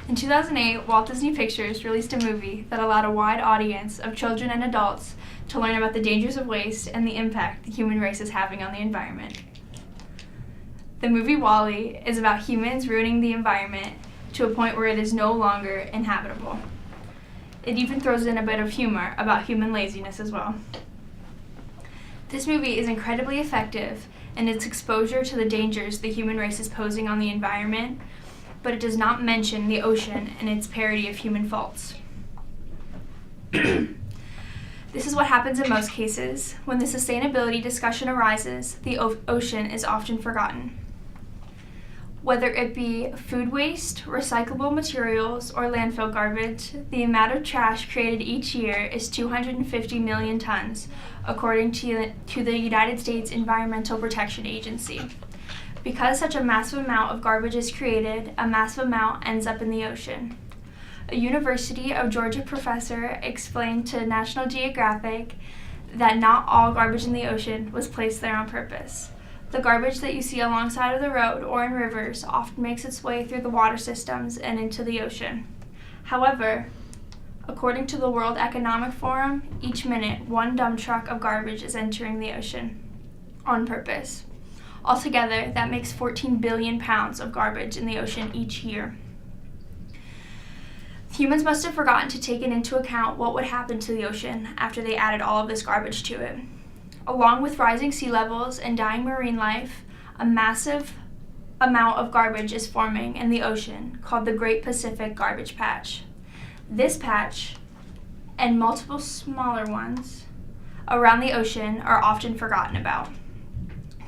In 2008, Walt Disney Pictures released a movie that allowed a wide audience of children and adults to learn about the dangers of waste and the impact the human race is having on the environment. The movie WALL-E is about humans ruining the environment to a point where it is no longer inhabitable. It even throws in a bit of humor about human laziness as well. This movie is incredibly effective in its exposure to the dangers the human race is posing on the environment, but it does not mention the ocean and its parody of human faults. This is what happens in most cases. When the sustainability discussion arises, the ocean is often forgotten. Whether it be food waste, recyclable materials, or landfill garbage, the amount of trash created each year is 250 million tons, according to the United States Environmental Protection Agency. Because such a massive amount of garbage is created, a massive amount ends up in the ocean. A University of Georgia professor explained to National Geographic that not all garbage in the ocean was placed there on purpose. The garbage that you see alongside of the road or in rivers often makes its way through the water systems and into the ocean. However, according to the World Economic Forum, each minute one dump truck of garbage is entering the ocean on purpose. Altogether, that makes 14 billion pounds of garbage in the ocean each year. Humans must have forgotten to take into account what would happen to the ocean after they added all of this garbage to it. Along with rising sea levels and dying marine life, a massive amount of garbage is forming in the ocean called the Great Pacific Garbage Patch. This patch, and multiple smaller ones around the ocean, are often forgotten about.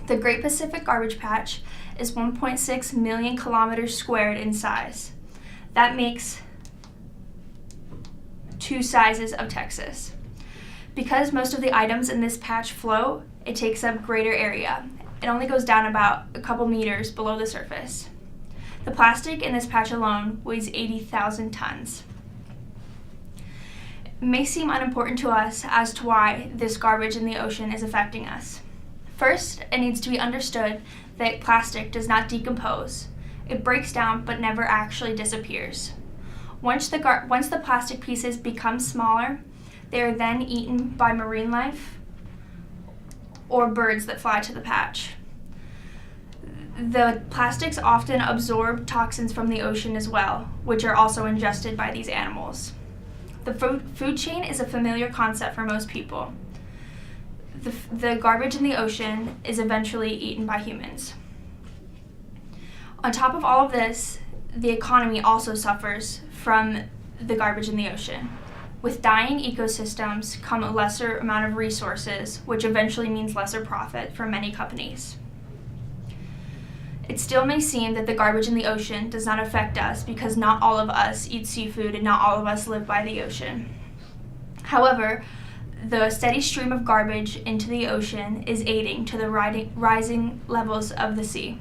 The Great Pacific Garbage Patch is 1.6 million kilometers squared in size. That makes 2 sizes of Texas. Because most of the items in this patch float, it takes up greater area. It only goes down about a couple meters below the surface. The plastic in this patch alone weighs 80,000 tons. It may seem unimportant to us as to why this garbage in the ocean is affecting us. First, it needs to be understood that plastic does not decompose. It breaks down but never actually disappears. Once the plastic pieces become smaller, they are then eaten by marine life or birds that fly to the patch. The plastics often absorb toxins from the ocean as well, which are also ingested by these animals. The food chain is a familiar concept for most people. The garbage in the ocean is eventually eaten by humans. On top of all of this, the economy also suffers from the garbage in the ocean. With dying ecosystems come a lesser amount of resources, which eventually means lesser profit for many companies. It still may seem that the garbage in the ocean does not affect us because not all of us eat seafood and not all of us live by the ocean. However, the steady stream of garbage into the ocean is aiding to the rising levels of the sea.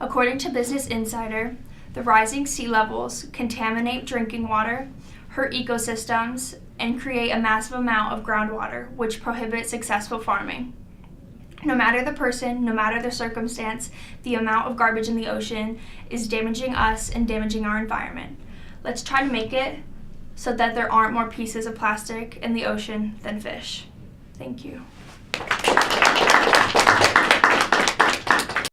According to Business Insider, the rising sea levels contaminate drinking water, hurt ecosystems, and create a massive amount of groundwater, which prohibits successful farming. No matter the person, no matter the circumstance, the amount of garbage in the ocean is damaging us and damaging our environment. Let's try to make it so that there aren't more pieces of plastic in the ocean than fish. Thank you.